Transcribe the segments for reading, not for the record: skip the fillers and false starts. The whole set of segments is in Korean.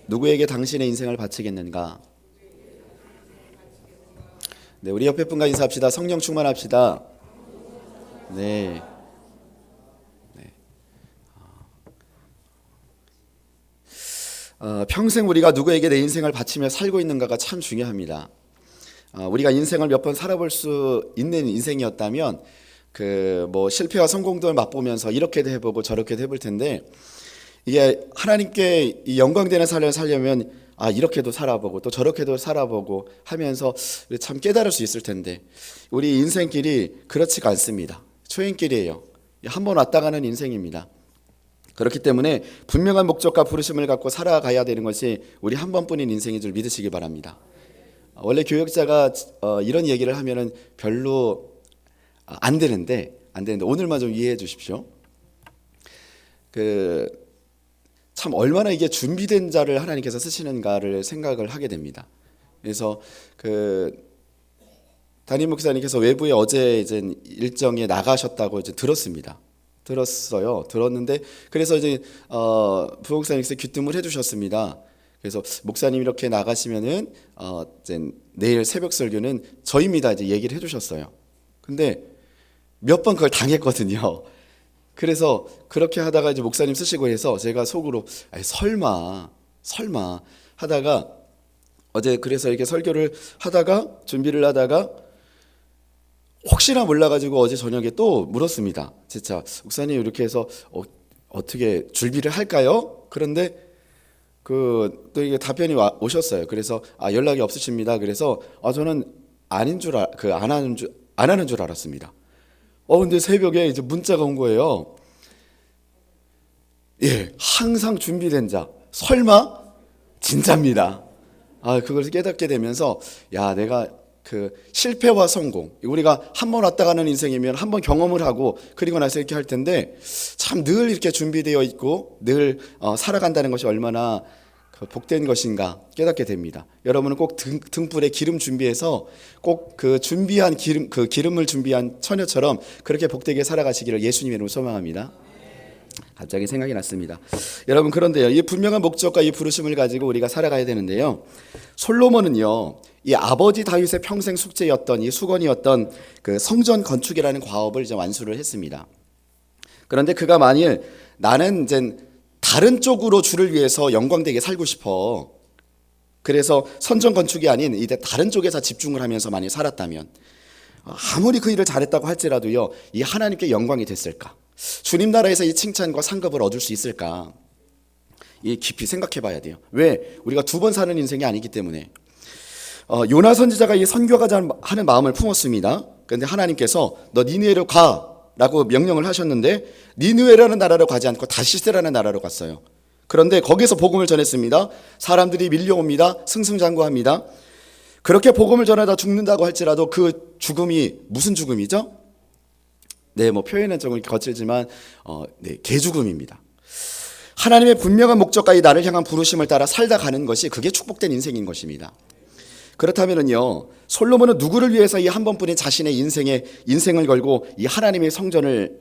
누구에게 당신의 인생을 바치겠는가? 네, 우리 옆에 분과 인사합시다. 성령 충만합시다. 네. 평생 우리가 누구에게 내 인생을 바치며 살고 있는가가 참 중요합니다. 우리가 인생을 몇 번 살아볼 수 있는 인생이었다면 뭐 실패와 성공도 맛보면서 이렇게도 해보고 저렇게도 해볼 텐데, 이게 하나님께 이 영광되는 삶을 살려면 이렇게도 살아보고 또 저렇게도 살아보고 하면서 참 깨달을 수 있을 텐데, 우리 인생길이 그렇지가 않습니다. 초행길이에요. 한 번 왔다 가는 인생입니다. 그렇기 때문에 분명한 목적과 부르심을 갖고 살아가야 되는 것이 우리 한 번뿐인 인생인 줄 믿으시기 바랍니다. 원래 교역자가 이런 얘기를 하면은 별로 안 되는데 오늘만 좀 이해해 주십시오. 참 얼마나 이게 준비된 자를 하나님께서 쓰시는가를 생각을 하게 됩니다. 그래서 담임 목사님께서 외부에 어제 이제 일정에 나가셨다고 이제 들었는데 그래서 이제 부목사님께서 귀뜸을 해주셨습니다. 그래서 목사님 이렇게 나가시면은 이제 내일 새벽 설교는 저입니다 이제 얘기를 해주셨어요. 근데 몇 번 그걸 당했거든요. 그래서 그렇게 하다가 이제 목사님 쓰시고 해서 제가 속으로 설마 하다가 어제 그래서 이렇게 설교를 하다가 준비를 하다가 혹시나 몰라가지고 어제 저녁에 또 물었습니다. 진짜 목사님 이렇게 해서 어떻게 준비를 할까요? 그런데 또 이게 답변이 오셨어요. 그래서 연락이 없으십니다. 그래서 저는 아닌 줄 안 하는 줄 알았습니다. 근데 새벽에 이제 문자가 온 거예요. 예, 항상 준비된 자. 설마 진짜입니다. 그걸 깨닫게 되면서 내가 실패와 성공, 우리가 한 번 왔다 가는 인생이면 한 번 경험을 하고 그리고 나서 이렇게 할 텐데 참 늘 이렇게 준비되어 있고 늘 살아간다는 것이 얼마나 복된 것인가 깨닫게 됩니다. 여러분은 꼭 등불에 기름 준비해서 꼭 준비한 기름을 준비한 처녀처럼 그렇게 복되게 살아가시기를 예수님의 이름으로 소망합니다. 갑자기 생각이 났습니다. 여러분, 그런데요, 이 분명한 목적과 이 부르심을 가지고 우리가 살아가야 되는데요, 솔로몬은요 이 아버지 다윗의 평생 숙제였던 이 수건이었던 성전 건축이라는 과업을 이제 완수를 했습니다. 그런데 그가 만일 나는 이제 다른 쪽으로 주를 위해서 영광되게 살고 싶어, 그래서 선전 건축이 아닌 이제 다른 쪽에서 집중을 하면서 많이 살았다면 아무리 그 일을 잘했다고 할지라도요 이 하나님께 영광이 됐을까? 주님 나라에서 이 칭찬과 상급을 얻을 수 있을까? 이 깊이 생각해 봐야 돼요. 왜? 우리가 두 번 사는 인생이 아니기 때문에. 요나 선지자가 이 선교하자 하는 마음을 품었습니다. 그런데 하나님께서 너 니느웨로 가라고 명령을 하셨는데 니느웨라는 나라로 가지 않고 다시스라는 나라로 갔어요. 그런데 거기서 복음을 전했습니다. 사람들이 밀려옵니다. 승승장구합니다. 그렇게 복음을 전하다 죽는다고 할지라도 그 죽음이 무슨 죽음이죠? 네, 뭐 표현은 조금 거칠지만 개죽음입니다. 하나님의 분명한 목적과 이 나를 향한 부르심을 따라 살다 가는 것이 그게 축복된 인생인 것입니다. 그렇다면은요, 솔로몬은 누구를 위해서 이 한 번뿐인 자신의 인생을 걸고 이 하나님의 성전을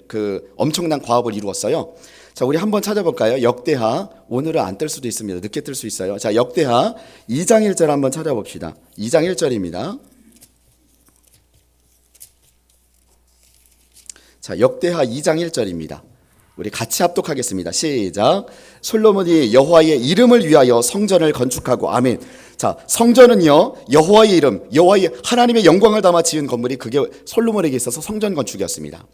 엄청난 과업을 이루었어요. 자, 우리 한번 찾아볼까요? 역대하, 오늘은 안 뜰 수도 있습니다. 늦게 뜰 수 있어요. 자, 역대하 2장 1절 한번 찾아봅시다. 2장 1절입니다. 자, 역대하 2장 1절입니다. 우리 같이 합독하겠습니다. 시작. 솔로몬이 여호와의 이름을 위하여 성전을 건축하고, 아멘. 자, 성전은요 여호와의 이름, 여호와의 하나님의 영광을 담아 지은 건물이 그게 솔로몬에게 있어서 성전 건축이었습니다.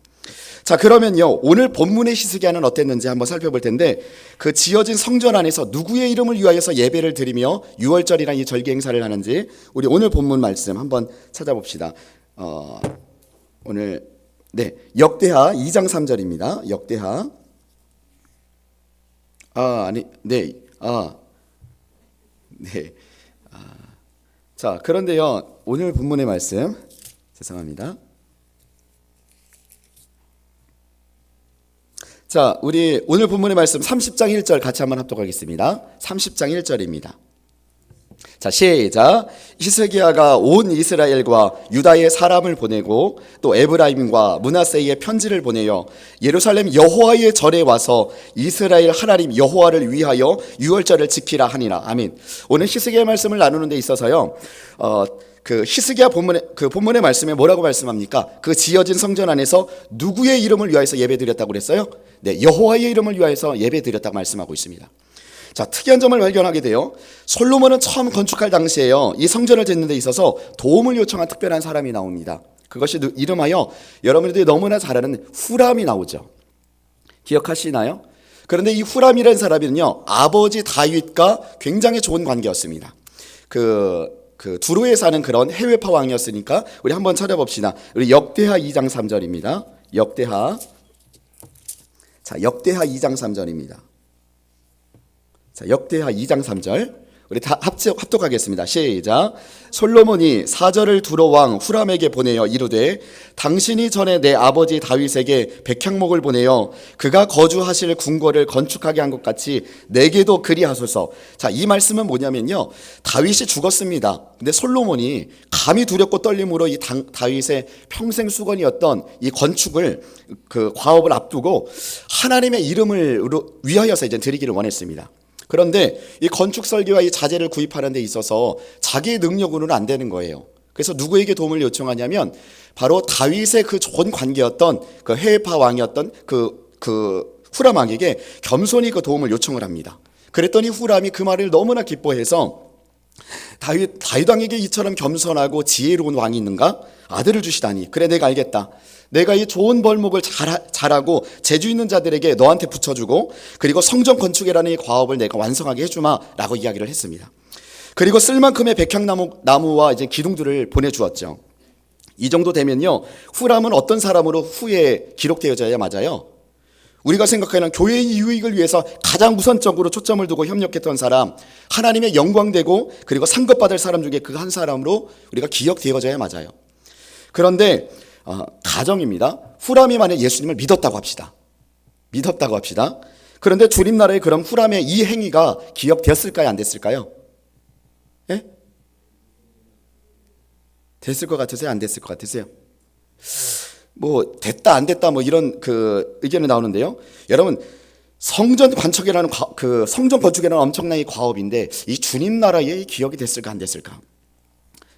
자, 그러면요 오늘 본문의 시스기야는 어땠는지 한번 살펴볼 텐데, 그 지어진 성전 안에서 누구의 이름을 위하여서 예배를 드리며 유월절이나 이 절기 행사를 하는지 우리 오늘 본문 말씀 한번 찾아봅시다. 오늘 역대하 2장 3절입니다. 역대하. 자, 그런데요, 오늘 본문의 말씀, 죄송합니다. 자, 우리 오늘 본문의 말씀 30장 1절 같이 한번 합독하겠습니다. 30장 1절입니다. 자, 시작. 히스기야가 온 이스라엘과 유다의 사람을 보내고 또 에브라임과 므낫세의 편지를 보내어 예루살렘 여호와의 절에 와서 이스라엘 하나님 여호와를 위하여 유월절을 지키라 하니라. 아멘. 오늘 히스기야 말씀을 나누는 데 있어서요. 그 히스기야 본문의 말씀에 뭐라고 말씀합니까? 그 지어진 성전 안에서 누구의 이름을 위하여서 예배드렸다고 그랬어요? 네, 여호와의 이름을 위하여서 예배드렸다고 말씀하고 있습니다. 자, 특이한 점을 발견하게 돼요. 솔로몬은 처음 건축할 당시에요, 이 성전을 짓는 데 있어서 도움을 요청한 특별한 사람이 나옵니다. 그것이 이름하여 여러분들이 너무나 잘 아는 후람이 나오죠. 기억하시나요? 그런데 이 후람이라는 사람은요, 아버지 다윗과 굉장히 좋은 관계였습니다. 그 두로에 사는 그런 해외파 왕이었으니까 우리 한번 찾아봅시다. 우리 역대하 2장 3절입니다. 역대하 2장 3절입니다. 자, 역대하 2장 3절. 우리 다 합독하겠습니다. 시작. 솔로몬이 사절을 두로 왕 후람에게 보내어 이르되 당신이 전에 내 아버지 다윗에게 백향목을 보내어 그가 거주하실 궁궐을 건축하게 한 것 같이 내게도 그리하소서. 자, 이 말씀은 뭐냐면요, 다윗이 죽었습니다. 근데 솔로몬이 감히 두렵고 떨림으로 이 다윗의 평생 수건이었던 이 건축을, 그 과업을 앞두고 하나님의 이름을 위하여서 이제 드리기를 원했습니다. 그런데 이 건축 설계와 이 자재를 구입하는 데 있어서 자기의 능력으로는 안 되는 거예요. 그래서 누구에게 도움을 요청하냐면 바로 다윗의 그 좋은 관계였던 그 해외파 왕이었던 그 후람 왕에게 겸손히 그 도움을 요청을 합니다. 그랬더니 후람이 그 말을 너무나 기뻐해서 다윗 왕에게 이처럼 겸손하고 지혜로운 왕이 있는가? 아들을 주시다니. 그래, 내가 알겠다. 내가 이 좋은 벌목을 잘하고 재주 있는 자들에게 너한테 붙여주고, 그리고 성전 건축이라는 이 과업을 내가 완성하게 해주마 라고 이야기를 했습니다. 그리고 쓸 만큼의 백향나무와 이제 기둥들을 보내주었죠. 이 정도 되면요, 후람은 어떤 사람으로 후에 기록되어져야 맞아요? 우리가 생각하는 교회의 유익을 위해서 가장 우선적으로 초점을 두고 협력했던 사람, 하나님의 영광되고 그리고 상급받을 사람 중에 그 한 사람으로 우리가 기억되어져야 맞아요. 그런데 가정입니다. 후람이 만약 예수님을 믿었다고 합시다. 그런데 주님 나라에 그럼 후람의 이 행위가 기억되었을까요? 안 됐을까요? 예? 됐을 것 같으세요? 안 됐을 것 같으세요? 뭐 됐다 안 됐다 뭐 이런 그 의견이 나오는데요. 여러분, 성전 관축이라는 그 성전 건축이라는 엄청난 이 과업인데 이 주님 나라의 기억이 됐을까 안 됐을까?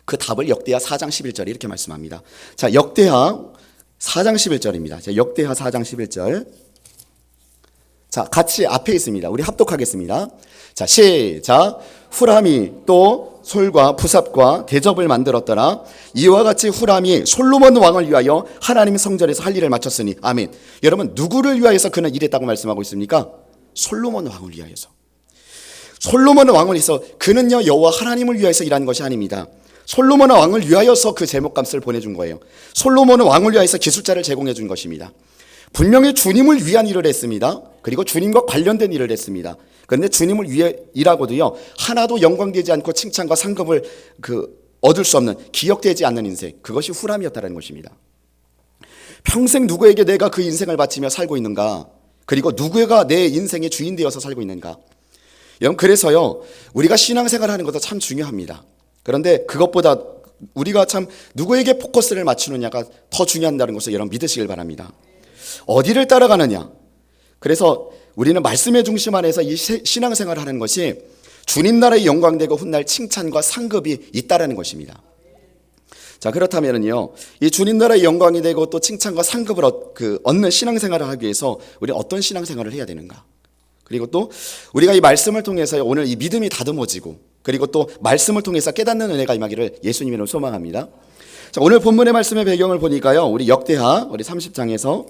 그 답을 역대하 4장 11절에 이렇게 말씀합니다. 자, 역대하 4장 11절입니다. 자, 역대하 4장 11절. 자, 같이 앞에 있습니다. 우리 합독하겠습니다. 자, 시작. 후람이 또 솔과 부삽과 대접을 만들었더라. 이와 같이 후람이 솔로몬 왕을 위하여 하나님 성전에서 할 일을 마쳤으니. 아멘. 여러분, 누구를 위하여서 그는 일했다고 말씀하고 있습니까? 솔로몬 왕을 위하여서. 솔로몬 왕을 위해서, 그는요 여호와 하나님을 위하여서 일하는 것이 아닙니다. 솔로몬 왕을 위하여서 그 제목값을 보내준 거예요. 솔로몬 왕을 위하여서 기술자를 제공해 준 것입니다. 분명히 주님을 위한 일을 했습니다. 그리고 주님과 관련된 일을 했습니다. 그런데 주님을 위해 일하고도요, 하나도 영광되지 않고 칭찬과 상급을 얻을 수 없는, 기억되지 않는 인생, 그것이 후람이었다는 것입니다. 평생 누구에게 내가 그 인생을 바치며 살고 있는가? 그리고 누구가 내 인생의 주인 되어서 살고 있는가? 여러분, 그래서요, 우리가 신앙생활하는 것도 참 중요합니다. 그런데 그것보다 우리가 참 누구에게 포커스를 맞추느냐가 더 중요하다는 것을 여러분 믿으시길 바랍니다. 어디를 따라가느냐? 그래서 우리는 말씀의 중심 안에서 이 신앙생활을 하는 것이 주님 나라의 영광되고 훗날 칭찬과 상급이 있다라는 것입니다. 자, 그렇다면은요, 이 주님 나라의 영광이 되고 또 칭찬과 상급을 얻는 신앙생활을 하기 위해서 우리 어떤 신앙생활을 해야 되는가? 그리고 또 우리가 이 말씀을 통해서 오늘 이 믿음이 다듬어지고, 그리고 또 말씀을 통해서 깨닫는 은혜가 임하기를 예수님으로 소망합니다. 자, 오늘 본문의 말씀의 배경을 보니까요, 우리 역대하 우리 30장에서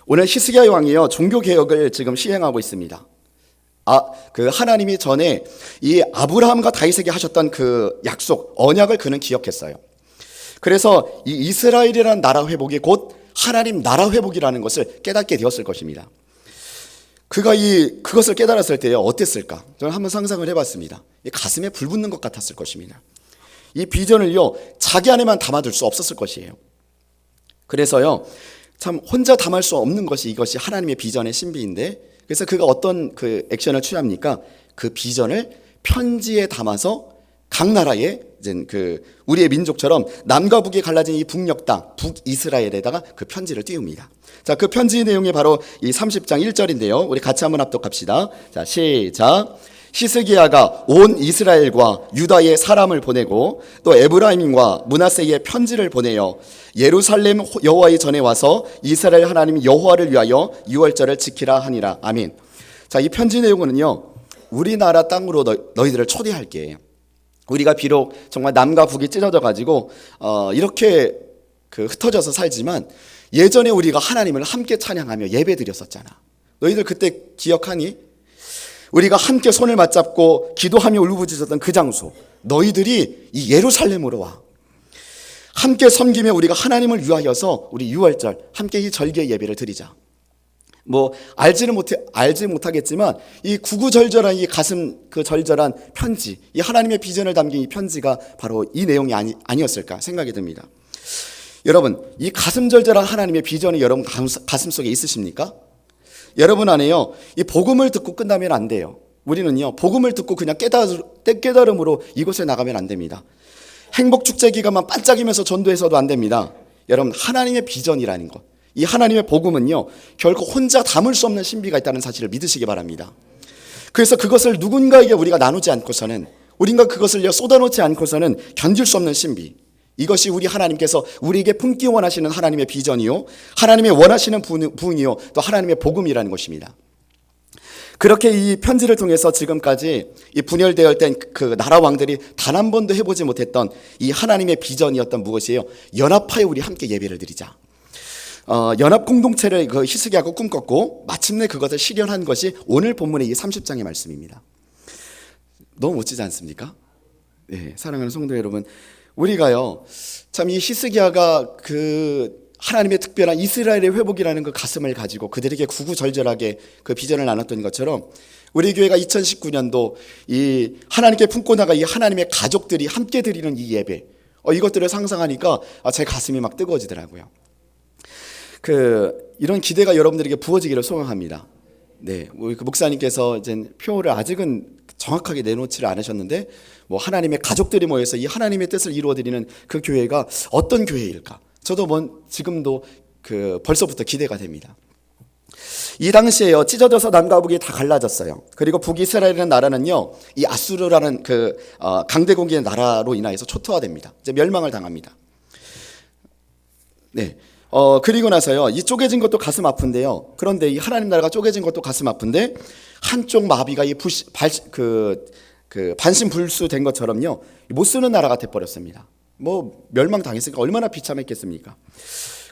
오늘 히스기야 왕이요, 종교 개혁을 지금 시행하고 있습니다. 그 하나님이 전에 이 아브라함과 다윗에게 하셨던 그 약속, 언약을 그는 기억했어요. 그래서 이 이스라엘이라는 나라 회복이 곧 하나님 나라 회복이라는 것을 깨닫게 되었을 것입니다. 그가 그것을 깨달았을 때요, 어땠을까? 저는 한번 상상을 해봤습니다. 가슴에 불 붙는 것 같았을 것입니다. 이 비전을요, 자기 안에만 담아둘 수 없었을 것이에요. 그래서요, 참 혼자 담을 수 없는 것이 이것이 하나님의 비전의 신비인데, 그래서 그가 어떤 그 액션을 취합니까? 그 비전을 편지에 담아서 각 나라에 이제 우리의 민족처럼 남과 북이 갈라진 이 북녘 땅 북이스라엘에다가 그 편지를 띄웁니다. 자, 그 편지 내용이 바로 이 30장 1절인데요. 우리 같이 한번 합독합시다. 자, 시작. 히스기야가 온 이스라엘과 유다의 사람을 보내고 또 에브라임과 므낫세의 편지를 보내어 예루살렘 여호와의 전에 와서 이스라엘 하나님 여호와를 위하여 유월절을 지키라 하니라. 아멘. 자, 이 편지 내용은요, 우리나라 땅으로 너희들을 초대할게. 우리가 비록 정말 남과 북이 찢어져 가지고 이렇게 흩어져서 살지만 예전에 우리가 하나님을 함께 찬양하며 예배드렸었잖아. 너희들 그때 기억하니? 우리가 함께 손을 맞잡고 기도하며 울부짖었던 그 장소, 너희들이 이 예루살렘으로 와. 함께 섬기며 우리가 하나님을 위하여서 우리 유월절 함께 이 절기의 예배를 드리자. 뭐 알지 못하겠지만 이 구구절절한 이 가슴 절절한 편지, 이 하나님의 비전을 담긴 이 편지가 바로 이 내용이 아니었을까 생각이 듭니다. 여러분, 이 가슴 절절한 하나님의 비전이 여러분 가슴 속에 있으십니까? 여러분 안에요, 이 복음을 듣고 끝나면 안 돼요. 우리는요, 복음을 듣고 그냥 깨달음으로 이곳에 나가면 안 됩니다. 행복 축제 기간만 반짝이면서 전도해서도 안 됩니다. 여러분, 하나님의 비전이라는 것, 이 하나님의 복음은요, 결코 혼자 담을 수 없는 신비가 있다는 사실을 믿으시기 바랍니다. 그래서 그것을 누군가에게 우리가 나누지 않고서는, 우리가 그것을 쏟아놓지 않고서는 견딜 수 없는 신비, 이것이 우리 하나님께서 우리에게 품기 원하시는 하나님의 비전이요, 하나님의 원하시는 부흥이요, 또 하나님의 복음이라는 것입니다. 그렇게 이 편지를 통해서 지금까지 이 분열되어 있던 그 나라 왕들이 단 한 번도 해보지 못했던 이 하나님의 비전이었던 무엇이에요? 연합하여 우리 함께 예배를 드리자. 연합 공동체를 히스기야가 꿈꿨고 마침내 그것을 실현한 것이 오늘 본문의 이 30장의 말씀입니다. 너무 멋지지 않습니까? 네, 사랑하는 성도 여러분, 우리가요, 참 이 히스기야가 하나님의 특별한 이스라엘의 회복이라는 그 가슴을 가지고 그들에게 구구절절하게 그 비전을 나눴던 것처럼 우리 교회가 2019년도 이 하나님께 품고 나가 이 하나님의 가족들이 함께 드리는 이 예배, 이것들을 상상하니까 제 가슴이 막 뜨거워지더라고요. 이런 기대가 여러분들에게 부어지기를 소망합니다. 네, 우리 목사님께서 이제 표를 아직은 정확하게 내놓지를 않으셨는데, 뭐 하나님의 가족들이 모여서 이 하나님의 뜻을 이루어드리는 그 교회가 어떤 교회일까? 저도 지금도 벌써부터 기대가 됩니다. 이 당시에요, 찢어져서 남과 북이 다 갈라졌어요. 그리고 북이스라엘이라는 나라는요, 이 아수르라는 강대국의 나라로 인하여서 초토화됩니다. 이제 멸망을 당합니다. 네. 그리고 나서요, 이 쪼개진 것도 가슴 아픈데요. 그런데 이 하나님 나라가 쪼개진 것도 가슴 아픈데, 한쪽 마비가 반신불수 된 것처럼요, 못 쓰는 나라가 돼버렸습니다. 뭐 멸망 당했으니까 얼마나 비참했겠습니까?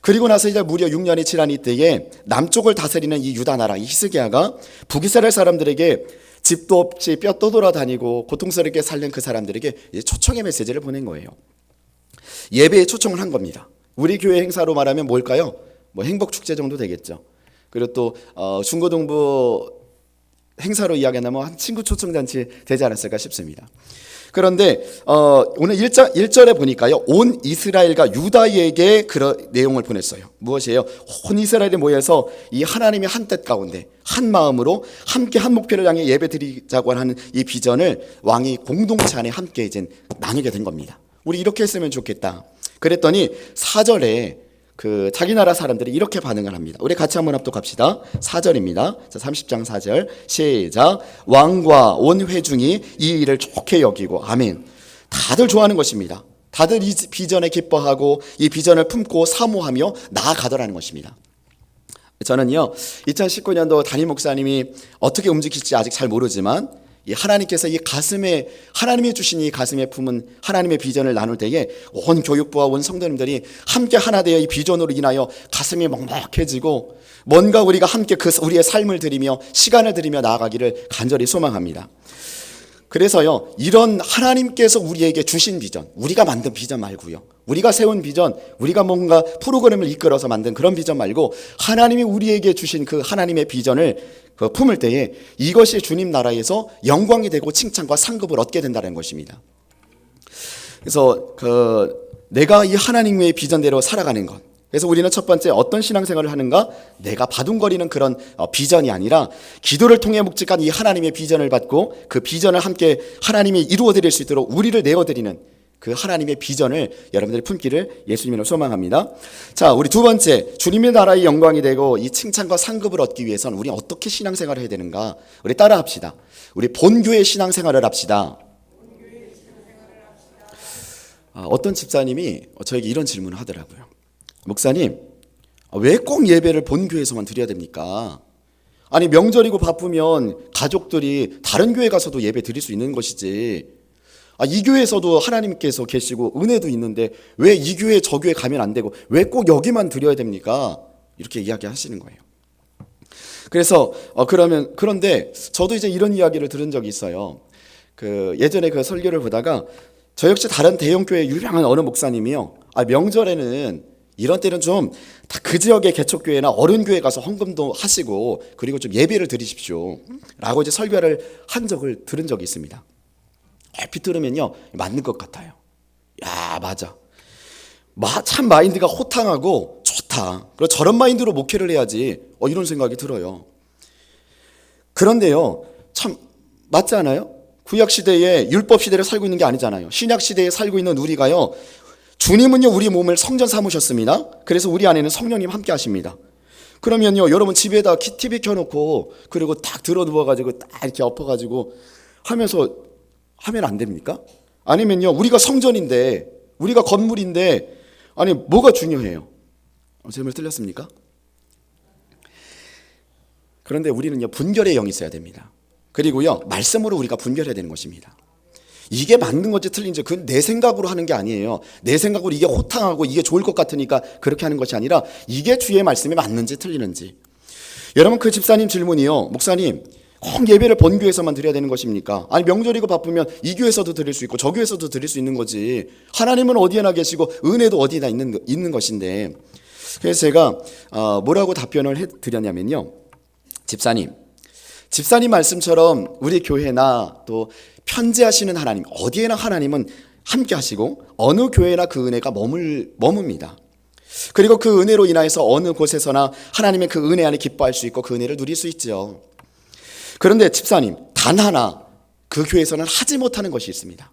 그리고 나서 이제 무려 6년이 지난 이때에 남쪽을 다스리는 이 유다 나라, 이 히스기야가 북이스라엘 사람들에게 집도 없이 뼈 떠돌아다니고 고통스럽게 살는 그 사람들에게 초청의 메시지를 보낸 거예요. 예배에 초청을 한 겁니다. 우리 교회 행사로 말하면 뭘까요? 뭐 행복축제 정도 되겠죠. 그리고 또 중고등부 행사로 이야기하면 한 친구 초청잔치 되지 않았을까 싶습니다. 그런데 오늘 1절에 보니까요, 온 이스라엘과 유다에게 그런 내용을 보냈어요. 무엇이에요? 온 이스라엘이 모여서 이 하나님의 한 뜻 가운데 한 마음으로 함께 한 목표를 향해 예배드리자고 하는 이 비전을 왕이 공동체 안에 함께 이제 나누게 된 겁니다. 우리 이렇게 했으면 좋겠다. 그랬더니 4절에 자기 나라 사람들이 이렇게 반응을 합니다. 우리 같이 한번 합독합시다. 4절입니다. 자, 30장 4절 시작. 왕과 온 회중이 이 일을 좋게 여기고, 아멘. 다들 좋아하는 것입니다. 다들 이 비전에 기뻐하고 이 비전을 품고 사모하며 나아가더라는 것입니다. 저는요, 2019년도 담임 목사님이 어떻게 움직일지 아직 잘 모르지만 이 하나님께서 이 가슴에, 하나님이 주신 이 가슴에 품은 하나님의 비전을 나눌 때에 온 교육부와 온 성도님들이 함께 하나 되어 이 비전으로 인하여 가슴이 먹먹해지고 뭔가 우리가 함께 우리의 삶을 드리며 시간을 드리며 나아가기를 간절히 소망합니다. 그래서요, 이런 하나님께서 우리에게 주신 비전, 우리가 만든 비전 말고요, 우리가 세운 비전, 우리가 뭔가 프로그램을 이끌어서 만든 그런 비전 말고 하나님이 우리에게 주신 그 하나님의 비전을 품을 때에 이것이 주님 나라에서 영광이 되고 칭찬과 상급을 얻게 된다는 것입니다. 그래서 내가 이 하나님의 비전대로 살아가는 것, 그래서 우리는 첫 번째 어떤 신앙생활을 하는가? 내가 바둥거리는 그런 비전이 아니라 기도를 통해 묵직한 이 하나님의 비전을 받고 그 비전을 함께 하나님이 이루어드릴 수 있도록 우리를 내어드리는 그 하나님의 비전을 여러분들이 품기를 예수님으로 소망합니다. 자, 우리 두 번째, 주님의 나라의 영광이 되고 이 칭찬과 상급을 얻기 위해서는 우리 어떻게 신앙생활을 해야 되는가? 우리 따라 합시다. 우리 본교의 신앙생활을 합시다. 어떤 집사님이 저에게 이런 질문을 하더라고요. 목사님, 왜 꼭 예배를 본교에서만 드려야 됩니까? 아니, 명절이고 바쁘면 가족들이 다른 교회 가서도 예배 드릴 수 있는 것이지, 이 교회에서도 하나님께서 계시고 은혜도 있는데 왜 이 교회 저 교회 가면 안 되고 왜 꼭 여기만 드려야 됩니까? 이렇게 이야기하시는 거예요. 그래서 그런데 저도 이제 이런 이야기를 들은 적이 있어요. 예전에 그 설교를 보다가 저 역시 다른 대형 교회 유명한 어느 목사님이요, 명절에는 이런 때는 좀 다 그 지역의 개척교회나 어른교회 가서 헌금도 하시고 그리고 좀 예배를 드리십시오 라고 이제 설교를 한 적을 들은 적이 있습니다. 얼핏 들으면요, 맞는 것 같아요. 야, 맞아. 참 마인드가 호탕하고 좋다. 그리고 저런 마인드로 목회를 해야지. 이런 생각이 들어요. 그런데요, 참 맞지 않아요? 구약 시대에 율법 시대를 살고 있는 게 아니잖아요. 신약 시대에 살고 있는 우리가요, 주님은요 우리 몸을 성전 삼으셨습니다. 그래서 우리 안에는 성령님 함께 하십니다. 그러면요, 여러분 집에다 TV 켜놓고 그리고 딱 들어 누워가지고 딱 이렇게 엎어가지고 하면서 하면 안 됩니까? 아니면요, 우리가 성전인데, 우리가 건물인데, 아니 뭐가 중요해요? 질문 틀렸습니까? 그런데 우리는요 분별의 영이 있어야 됩니다. 그리고요 말씀으로 우리가 분별해야 되는 것입니다. 이게 맞는 건지 틀린지 그건 내 생각으로 하는 게 아니에요. 내 생각으로 이게 호탕하고 이게 좋을 것 같으니까 그렇게 하는 것이 아니라 이게 주의 말씀이 맞는지 틀리는지. 여러분, 그 집사님 질문이요, 목사님 꼭 예배를 본교에서만 드려야 되는 것입니까? 아니 명절이고 바쁘면 이 교회에서도 드릴 수 있고 저 교회에서도 드릴 수 있는 거지. 하나님은 어디에나 계시고 은혜도 어디나 있는 것인데. 그래서 제가 뭐라고 답변을 해드렸냐면요, 집사님 말씀처럼 우리 교회나 또 편지하시는 하나님, 어디에나 하나님은 함께 하시고 어느 교회나 그 은혜가 머뭅니다. 그리고 그 은혜로 인하여서 어느 곳에서나 하나님의 그 은혜 안에 기뻐할 수 있고 그 은혜를 누릴 수 있죠. 그런데 집사님, 단 하나 그 교회에서는 하지 못하는 것이 있습니다.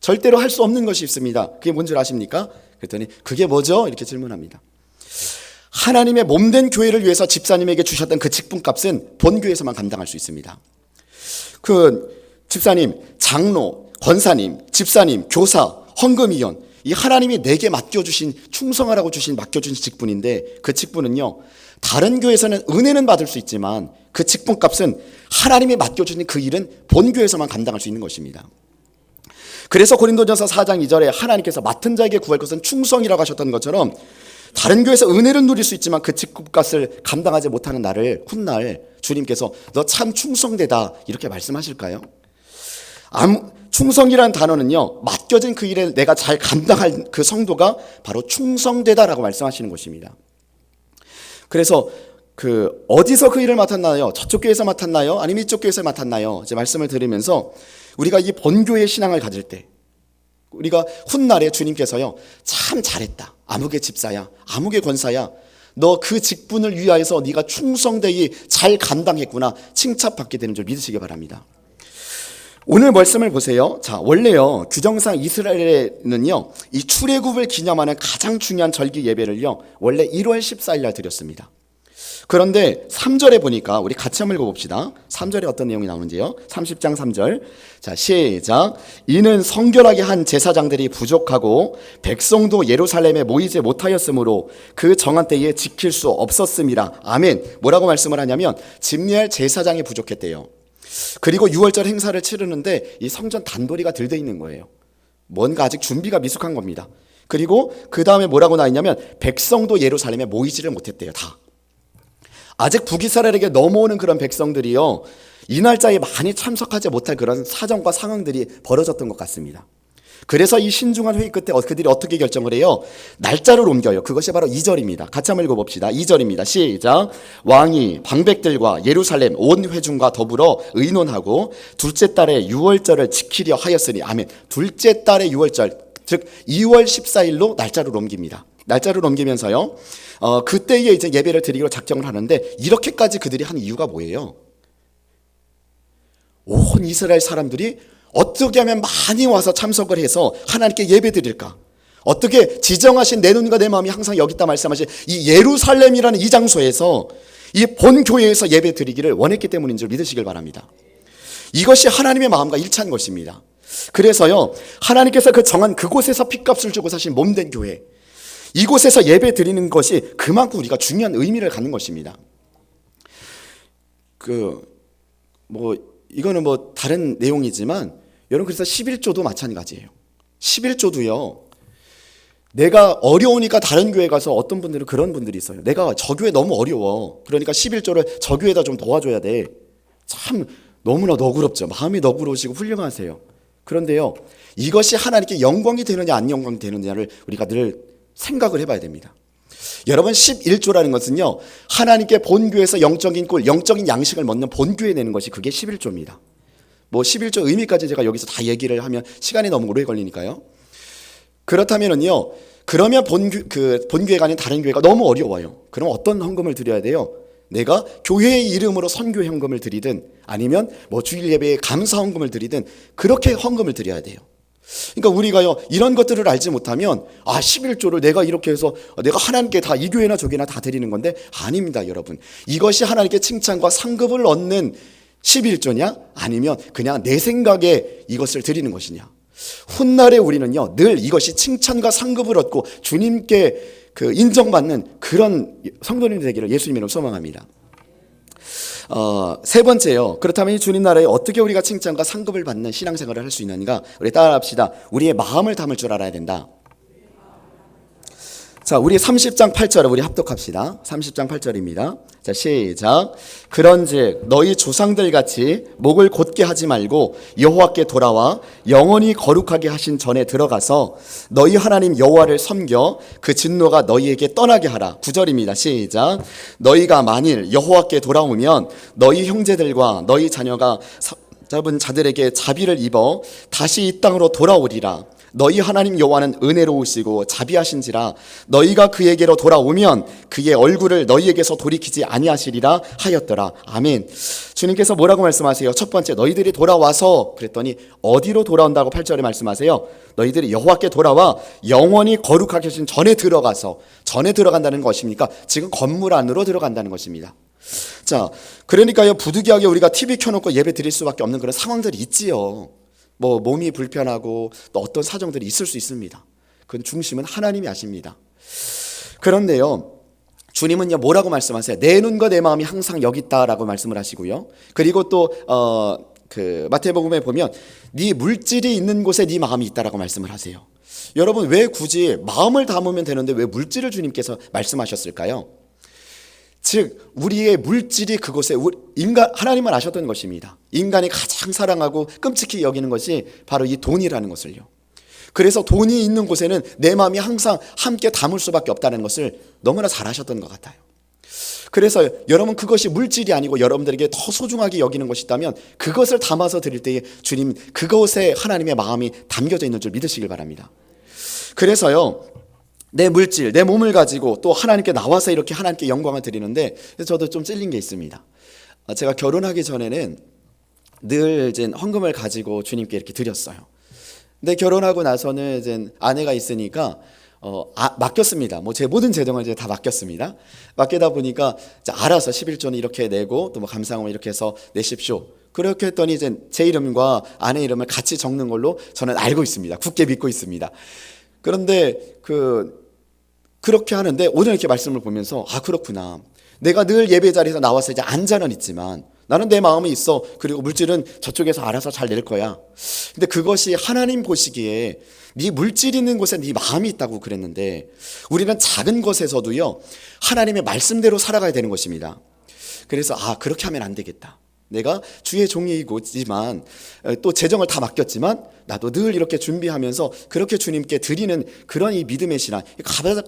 절대로 할 수 없는 것이 있습니다. 그게 뭔지 아십니까? 그랬더니 그게 뭐죠? 이렇게 질문합니다. 하나님의 몸된 교회를 위해서 집사님에게 주셨던 그 직분값은 본교회에서만 감당할 수 있습니다. 그 집사님, 장로, 권사님, 집사님, 교사, 헌금위원, 이 하나님이 내게 맡겨주신, 충성하라고 맡겨주신 직분인데 그 직분은요, 다른 교회에서는 은혜는 받을 수 있지만 그 직분값은 하나님이 맡겨주신 그 일은 본교회에서만 감당할 수 있는 것입니다. 그래서 고린도전서 4장 2절에 하나님께서 맡은 자에게 구할 것은 충성이라고 하셨던 것처럼 다른 교회에서 은혜를 누릴 수 있지만 그 직분값을 감당하지 못하는 나를 훗날 주님께서 너 참 충성되다 이렇게 말씀하실까요? 충성이라는 단어는요, 맡겨진 그 일을 내가 잘 감당할 그 성도가 바로 충성되다라고 말씀하시는 것입니다. 그래서 어디서 그 일을 맡았나요? 저쪽 교회에서 맡았나요? 아니면 이쪽 교회에서 맡았나요? 이제 말씀을 드리면서 우리가 이 본교의 신앙을 가질 때 우리가 훗날에 주님께서요, 참 잘했다, 아무개 집사야, 아무개 권사야, 너 그 직분을 위하여서 네가 충성되이 잘 감당했구나 칭찬받게 되는 줄 믿으시기 바랍니다. 오늘 말씀을 보세요. 자, 원래요 규정상 이스라엘에는요 이 출애굽을 기념하는 가장 중요한 절기 예배를요 원래 1월 14일 날 드렸습니다. 그런데 3절에 보니까 우리 같이 한번 읽어봅시다. 3절에 어떤 내용이 나오는지요. 30장 3절. 자, 시작. 이는 성결하게 한 제사장들이 부족하고 백성도 예루살렘에 모이지 못하였으므로 그 정한 때에 지킬 수 없었음이라. 아멘. 뭐라고 말씀을 하냐면 집례할 제사장이 부족했대요. 그리고 6월절 행사를 치르는데 이 성전 단도리가 들돼 있는 거예요. 뭔가 아직 준비가 미숙한 겁니다. 그리고 그 다음에 뭐라고 나와 있냐면 백성도 예루살렘에 모이지를 못했대요. 다. 아직 북이스라엘에게 넘어오는 그런 백성들이요 이 날짜에 많이 참석하지 못할 그런 사정과 상황들이 벌어졌던 것 같습니다. 그래서 이 신중한 회의 끝에 그들이 어떻게 결정을 해요? 날짜를 옮겨요. 그것이 바로 2절입니다. 같이 한번 읽어봅시다. 2절입니다. 시작. 왕이 방백들과 예루살렘 온 회중과 더불어 의논하고 둘째 달에 6월절을 지키려 하였으니. 아멘. 둘째 달에 6월절, 즉 2월 14일로 날짜를 옮깁니다. 날짜를 옮기면서요. 그때에 이제 예배를 드리기로 작정을 하는데 이렇게까지 그들이 한 이유가 뭐예요? 온 이스라엘 사람들이 어떻게 하면 많이 와서 참석을 해서 하나님께 예배 드릴까? 어떻게 지정하신 내 눈과 내 마음이 항상 여기 있다 말씀하신 이 예루살렘이라는 이 장소에서 이 본교회에서 예배 드리기를 원했기 때문인 줄 믿으시길 바랍니다. 이것이 하나님의 마음과 일치한 것입니다. 그래서요, 하나님께서 그 정한 그곳에서 핏값을 주고 사신 몸된 교회, 이곳에서 예배 드리는 것이 그만큼 우리가 중요한 의미를 갖는 것입니다. 이거는 다른 내용이지만 여러분, 그래서 11조도 마찬가지예요. 11조도요, 내가 어려우니까 다른 교회 가서 어떤 분들은 그런 분들이 있어요. 내가 저 교회 너무 어려워. 그러니까 11조를 저 교회에다 좀 도와줘야 돼. 참 너무나 너그럽죠. 마음이 너그러우시고 훌륭하세요. 그런데요, 이것이 하나님께 영광이 되느냐 안 영광이 되느냐를 우리가 늘 생각을 해봐야 됩니다. 여러분, 11조라는 것은요, 하나님께 본교에서 영적인 꿀, 영적인 양식을 먹는 본교에 내는 것이 그게 11조입니다. 11조 의미까지 제가 여기서 다 얘기를 하면 시간이 너무 오래 걸리니까요. 그렇다면은요, 그러면 본교회가 아닌 다른 교회가 너무 어려워요. 그럼 어떤 헌금을 드려야 돼요? 내가 교회의 이름으로 선교 헌금을 드리든 아니면 주일 예배에 감사 헌금을 드리든 그렇게 헌금을 드려야 돼요. 그러니까 우리가요, 이런 것들을 알지 못하면 11조를 내가 이렇게 해서 내가 하나님께 다 이 교회나 저 교회나 다 드리는 건데 아닙니다, 여러분. 이것이 하나님께 칭찬과 상급을 얻는 11조냐 아니면 그냥 내 생각에 이것을 드리는 것이냐. 훗날에 우리는요, 늘 이것이 칭찬과 상급을 얻고 주님께 인정받는 그런 성도님들 되기를 예수님으로 소망합니다. 세 번째요. 그렇다면 이 주님 나라에 어떻게 우리가 칭찬과 상급을 받는 신앙생활을 할 수 있는가? 우리 따라합시다. 우리의 마음을 담을 줄 알아야 된다. 자, 우리 30장 8절을 우리 합독합시다. 30장 8절입니다. 자, 시작. 그런즉 너희 조상들 같이 목을 곧게 하지 말고 여호와께 돌아와 영원히 거룩하게 하신 전에 들어가서 너희 하나님 여호와를 섬겨 그 진노가 너희에게 떠나게 하라. 9절입니다. 시작. 너희가 만일 여호와께 돌아오면 너희 형제들과 너희 자녀가 잡은 자들에게 자비를 입어 다시 이 땅으로 돌아오리라. 너희 하나님 여호와는 은혜로우시고 자비하신지라 너희가 그에게로 돌아오면 그의 얼굴을 너희에게서 돌이키지 아니하시리라 하였더라. 아멘. 주님께서 뭐라고 말씀하세요? 첫 번째, 너희들이 돌아와서 그랬더니 어디로 돌아온다고 8절에 말씀하세요? 너희들이 여호와께 돌아와 영원히 거룩하게 하신 전에 들어간다는 것입니까? 지금 건물 안으로 들어간다는 것입니다. 자, 그러니까요, 부득이하게 우리가 TV 켜놓고 예배 드릴 수밖에 없는 그런 상황들이 있지요. 몸이 불편하고 또 어떤 사정들이 있을 수 있습니다. 그 중심은 하나님이 아십니다. 그런데요, 주님은요, 뭐라고 말씀하세요? 내 눈과 내 마음이 항상 여기 있다라고 말씀을 하시고요. 그리고 또 마태복음에 보면 네 물질이 있는 곳에 네 마음이 있다라고 말씀을 하세요. 여러분, 왜 굳이 마음을 담으면 되는데 왜 물질을 주님께서 말씀하셨을까요? 즉 우리의 물질이 그곳에 하나님은 아셨던 것입니다. 인간이 가장 사랑하고 끔찍히 여기는 것이 바로 이 돈이라는 것을요. 그래서 돈이 있는 곳에는 내 마음이 항상 함께 담을 수밖에 없다는 것을 너무나 잘 아셨던 것 같아요. 그래서 여러분, 그것이 물질이 아니고 여러분들에게 더 소중하게 여기는 것이 있다면 그것을 담아서 드릴 때에 주님, 그것에 하나님의 마음이 담겨져 있는 줄 믿으시길 바랍니다. 그래서요, 내 물질, 내 몸을 가지고 또 하나님께 나와서 이렇게 하나님께 영광을 드리는데 저도 좀 찔린 게 있습니다. 제가 결혼하기 전에는 늘 이제 헌금을 가지고 주님께 이렇게 드렸어요. 근데 결혼하고 나서는 이제 아내가 있으니까 맡겼습니다. 제 모든 재정을 이제 다 맡겼습니다. 맡기다 보니까 이제 알아서 11조는 이렇게 내고 또 감사함을 이렇게 해서 내십시오. 그렇게 했더니 이제 제 이름과 아내 이름을 같이 적는 걸로 저는 알고 있습니다. 굳게 믿고 있습니다. 그런데 그렇게 하는데 오늘 이렇게 말씀을 보면서 그렇구나. 내가 늘 예배 자리에서 나와서 이제 앉아는 있지만 나는 내 마음이 있어. 그리고 물질은 저쪽에서 알아서 잘 낼 거야. 근데 그것이 하나님 보시기에 네 물질 있는 곳에 네 마음이 있다고 그랬는데 우리는 작은 것에서도요, 하나님의 말씀대로 살아가야 되는 것입니다. 그래서 그렇게 하면 안 되겠다. 내가 주의 종이고지만 또 재정을 다 맡겼지만 나도 늘 이렇게 준비하면서 그렇게 주님께 드리는 그런 이 믿음의 신앙,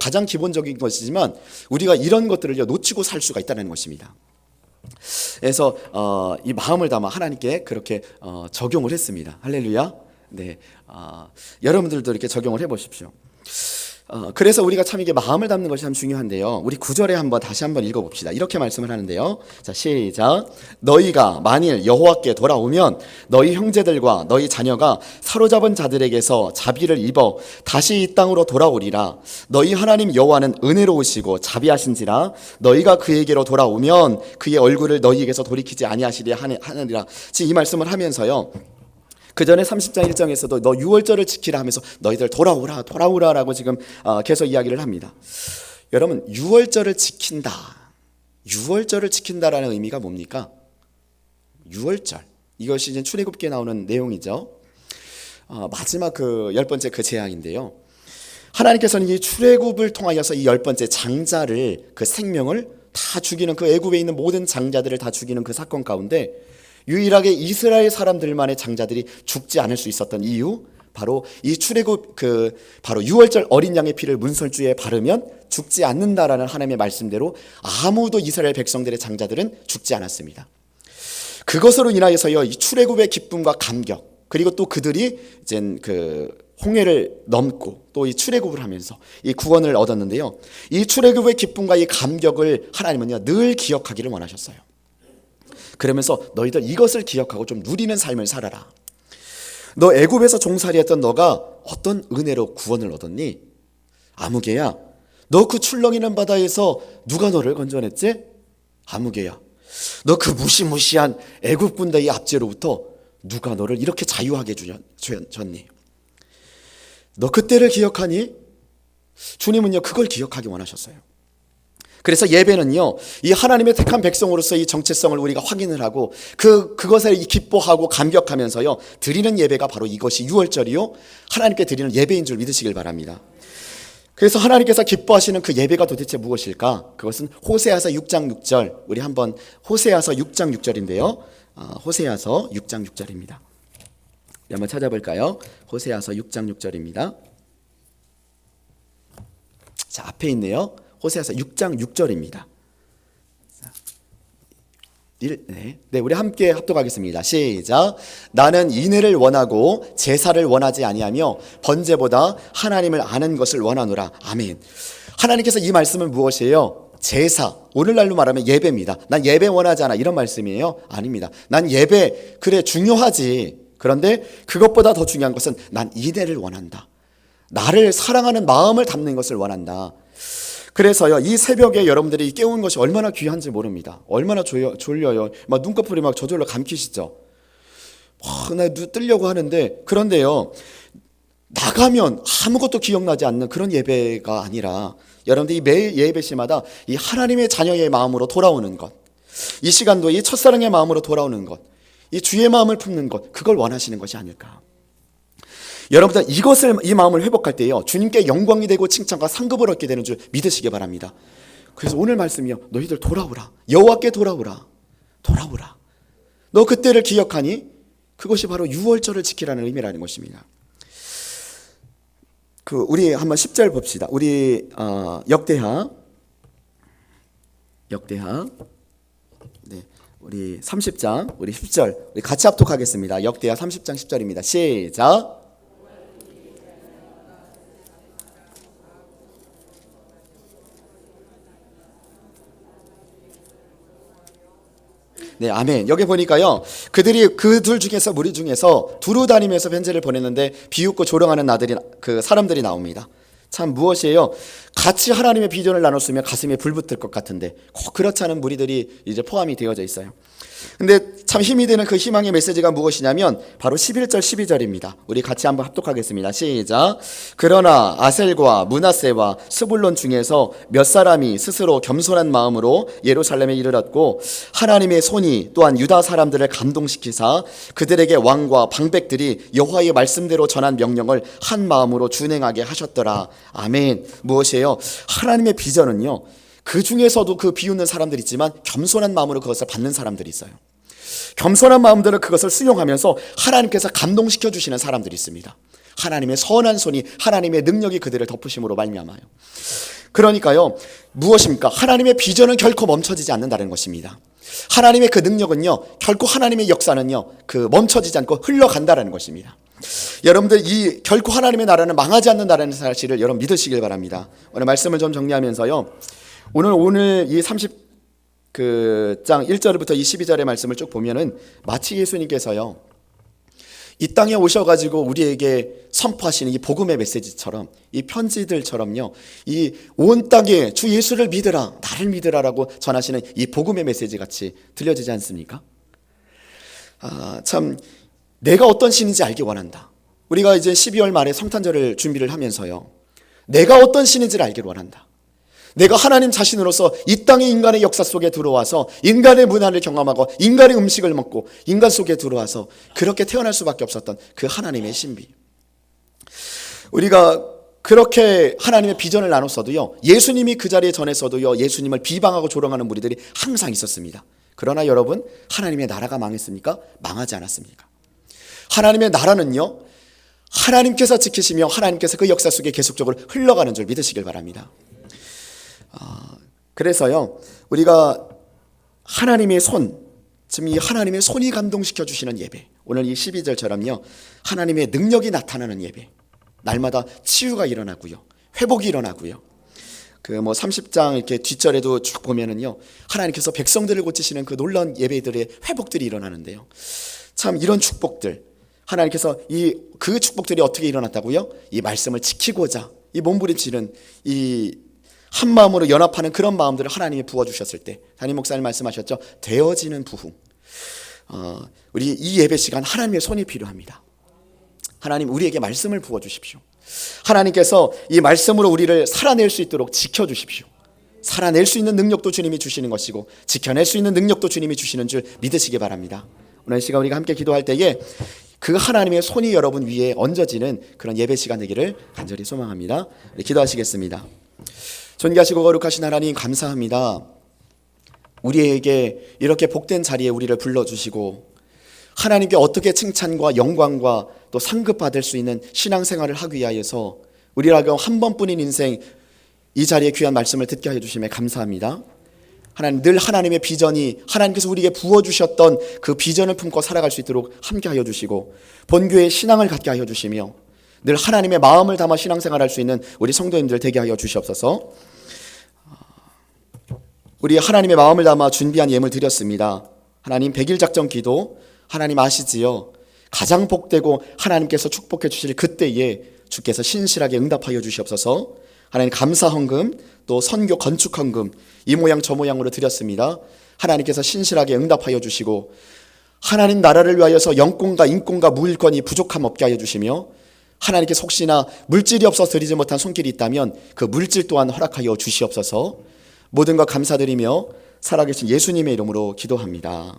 가장 기본적인 것이지만 우리가 이런 것들을 놓치고 살 수가 있다는 것입니다. 그래서 이 마음을 담아 하나님께 그렇게 적용을 했습니다. 할렐루야. 네, 여러분들도 이렇게 적용을 해보십시오. 그래서 우리가 참 이게 마음을 담는 것이 참 중요한데요. 우리 9절에 다시 한번 읽어봅시다. 이렇게 말씀을 하는데요. 자, 시작. 너희가 만일 여호와께 돌아오면 너희 형제들과 너희 자녀가 사로잡은 자들에게서 자비를 입어 다시 이 땅으로 돌아오리라. 너희 하나님 여호와는 은혜로우시고 자비하신지라. 너희가 그에게로 돌아오면 그의 얼굴을 너희에게서 돌이키지 아니하시리라 하느니라. 지금 이 말씀을 하면서요, 그 전에 30장 1장에서도 너 유월절을 지키라 하면서 너희들 돌아오라라고 지금 계속 이야기를 합니다. 여러분, 유월절을 지킨다라는 의미가 뭡니까? 유월절, 이것이 이제 출애굽기에 나오는 내용이죠. 마지막 그 10번째 그 재앙인데요. 하나님께서는 이 출애굽을 통하여서 이 10번째 장자를, 그 생명을 다 죽이는, 그 애굽에 있는 모든 장자들을 다 죽이는 그 사건 가운데 유일하게 이스라엘 사람들만의 장자들이 죽지 않을 수 있었던 이유, 바로 이 출애굽 바로 유월절 어린 양의 피를 문설주에 바르면 죽지 않는다라는 하나님의 말씀대로 아무도 이스라엘 백성들의 장자들은 죽지 않았습니다. 그것으로 인하여서요, 이 출애굽의 기쁨과 감격, 그리고 또 그들이 이제 그 홍해를 넘고 또 이 출애굽을 하면서 이 구원을 얻었는데요. 이 출애굽의 기쁨과 이 감격을 하나님은요 늘 기억하기를 원하셨어요. 그러면서 너희들 이것을 기억하고 좀 누리는 삶을 살아라. 너 애굽에서 종살이했던 너가 어떤 은혜로 구원을 얻었니? 아무개야, 너 그 출렁이는 바다에서 누가 너를 건져냈지? 아무개야, 너 그 무시무시한 애굽 군대의 압제로부터 누가 너를 이렇게 자유하게 줬니? 너 그때를 기억하니? 주님은요 그걸 기억하기 원하셨어요. 그래서 예배는요, 이 하나님의 택한 백성으로서 이 정체성을 우리가 확인을 하고 그것에 기뻐하고 감격하면서요 드리는 예배가 바로 이것이 유월절이요 하나님께 드리는 예배인 줄 믿으시길 바랍니다. 그래서 하나님께서 기뻐하시는 그 예배가 도대체 무엇일까? 그것은 호세아서 6장 6절, 우리 한번 호세아서 6장 6절인데요. 호세아서 6장 6절입니다. 한번 찾아볼까요? 호세아서 6장 6절입니다. 자, 앞에 있네요. 호세아서 6장 6절입니다. 네, 우리 함께 합독하겠습니다. 시작. 나는 인애를 원하고 제사를 원하지 아니하며 번제보다 하나님을 아는 것을 원하노라. 아멘. 하나님께서 이 말씀은 무엇이에요? 제사, 오늘날로 말하면 예배입니다. 난 예배 원하지 않아, 이런 말씀이에요? 아닙니다. 난 예배 그래 중요하지. 그런데 그것보다 더 중요한 것은 난 인애를 원한다. 나를 사랑하는 마음을 담는 것을 원한다. 그래서요, 이 새벽에 여러분들이 깨우는 것이 얼마나 귀한지 모릅니다. 얼마나 졸려요. 막 눈꺼풀이 막 저절로 감기시죠. 나 눈 뜨려고 하는데, 그런데요, 나가면 아무것도 기억나지 않는 그런 예배가 아니라 여러분들이 매일 예배 시마다 이 하나님의 자녀의 마음으로 돌아오는 것, 이 시간도 이 첫사랑의 마음으로 돌아오는 것, 이 주의 마음을 품는 것, 그걸 원하시는 것이 아닐까. 여러분들 이 마음을 회복할 때요 주님께 영광이 되고 칭찬과 상급을 얻게 되는 줄 믿으시기 바랍니다. 그래서 오늘 말씀이요, 너희들 돌아오라. 여호와께 돌아오라. 너 그때를 기억하니? 그것이 바로 유월절을 지키라는 의미라는 것입니다. 우리 한번 10절 봅시다. 우리 역대하 네, 우리 30장 우리 10절 우리 같이 합독하겠습니다. 역대하 30장 10절입니다. 시작. 네, 아멘. 여기 보니까요, 그들이 그 둘 중에서 무리 중에서 두루 다니면서 편지를 보냈는데 비웃고 조롱하는 그 사람들이 나옵니다. 참 무엇이에요? 같이 하나님의 비전을 나눴으면 가슴에 불 붙을 것 같은데 꼭 그렇지 않은 무리들이 이제 포함이 되어져 있어요. 근데 참 힘이 되는 그 희망의 메시지가 무엇이냐면 바로 11절 12절입니다. 우리 같이 한번 합독하겠습니다. 시작. 그러나 아셀과 므낫세와 스불론 중에서 몇 사람이 스스로 겸손한 마음으로 예루살렘에 이르렀고 하나님의 손이 또한 유다 사람들을 감동시키사 그들에게 왕과 방백들이 여호와의 말씀대로 전한 명령을 한 마음으로 준행하게 하셨더라. 아멘. 무엇이에요? 하나님의 비전은요, 그 중에서도 그 비웃는 사람들이 있지만 겸손한 마음으로 그것을 받는 사람들이 있어요. 겸손한 마음대로 그것을 수용하면서 하나님께서 감동시켜 주시는 사람들이 있습니다. 하나님의 선한 손이, 하나님의 능력이 그들을 덮으심으로 말미암아요. 그러니까요, 무엇입니까? 하나님의 비전은 결코 멈춰지지 않는다는 것입니다. 하나님의 그 능력은요, 결코 하나님의 역사는요 멈춰지지 않고 흘러간다는 것입니다. 여러분들 이 결코 하나님의 나라는 망하지 않는 나라는 사실을 여러분 믿으시길 바랍니다. 오늘 말씀을 좀 정리하면서요. 오늘 이 30장 1절부터 22절의 말씀을 쭉 보면은 마치 예수님께서요. 이 땅에 오셔가지고 우리에게 선포하시는 이 복음의 메시지처럼 이 편지들처럼요. 이 온 땅에 주 예수를 믿으라, 나를 믿으라라고 전하시는 이 복음의 메시지 같이 들려지지 않습니까? 참 내가 어떤 신인지 알기 원한다. 우리가 이제 12월 말에 성탄절을 준비를 하면서요. 내가 어떤 신인지를 알기를 원한다. 내가 하나님 자신으로서 이 땅의 인간의 역사 속에 들어와서 인간의 문화를 경험하고 인간의 음식을 먹고 인간 속에 들어와서 그렇게 태어날 수밖에 없었던 그 하나님의 신비. 우리가 그렇게 하나님의 비전을 나눴어도요. 예수님이 그 자리에 전했어도요. 예수님을 비방하고 조롱하는 무리들이 항상 있었습니다. 그러나 여러분, 하나님의 나라가 망했습니까? 망하지 않았습니까? 하나님의 나라는요. 하나님께서 지키시며 하나님께서 그 역사 속에 계속적으로 흘러가는 줄 믿으시길 바랍니다. 그래서요, 우리가 하나님의 손, 지금 이 하나님의 손이 감동시켜 주시는 예배, 오늘 이 12절처럼요, 하나님의 능력이 나타나는 예배, 날마다 치유가 일어나고요, 회복이 일어나고요. 30장 이렇게 뒷절에도 쭉 보면은요, 하나님께서 백성들을 고치시는 그 놀라운 예배들의 회복들이 일어나는데요. 참 이런 축복들, 하나님께서 그 축복들이 어떻게 일어났다고요? 이 말씀을 지키고자 이 몸부림치는 이 한 마음으로 연합하는 그런 마음들을 하나님이 부어주셨을 때, 담임 목사님 말씀하셨죠. 되어지는 부흥. 우리 이 예배 시간 하나님의 손이 필요합니다. 하나님 우리에게 말씀을 부어주십시오. 하나님께서 이 말씀으로 우리를 살아낼 수 있도록 지켜주십시오. 살아낼 수 있는 능력도 주님이 주시는 것이고 지켜낼 수 있는 능력도 주님이 주시는 줄 믿으시기 바랍니다. 오늘 시간 우리가 함께 기도할 때에 그 하나님의 손이 여러분 위에 얹어지는 그런 예배 시간 되기를 간절히 소망합니다. 우리 기도하시겠습니다. 존귀하시고 거룩하신 하나님 감사합니다. 우리에게 이렇게 복된 자리에 우리를 불러주시고 하나님께 어떻게 칭찬과 영광과 또 상급받을 수 있는 신앙생활을 하기 위하여서 우리라고 한 번뿐인 인생 이 자리에 귀한 말씀을 듣게 하여 주심에 감사합니다. 하나님 늘 하나님의 비전이 하나님께서 우리에게 부어주셨던 그 비전을 품고 살아갈 수 있도록 함께 하여 주시고 본교의 신앙을 갖게 하여 주시며 늘 하나님의 마음을 담아 신앙생활할 수 있는 우리 성도님들 되게 하여 주시옵소서. 우리 하나님의 마음을 담아 준비한 예물 드렸습니다. 하나님 100일 작전 기도 하나님 아시지요? 가장 복되고 하나님께서 축복해 주실 그때에 주께서 신실하게 응답하여 주시옵소서. 하나님 감사 헌금 또 선교 건축 헌금 이 모양 저 모양으로 드렸습니다. 하나님께서 신실하게 응답하여 주시고 하나님 나라를 위하여서 영권과 인권과 무일권이 부족함 없게 하여 주시며 하나님께서 혹시나 물질이 없어서 드리지 못한 손길이 있다면 그 물질 또한 허락하여 주시옵소서. 모든 것 감사드리며 살아계신 예수님의 이름으로 기도합니다.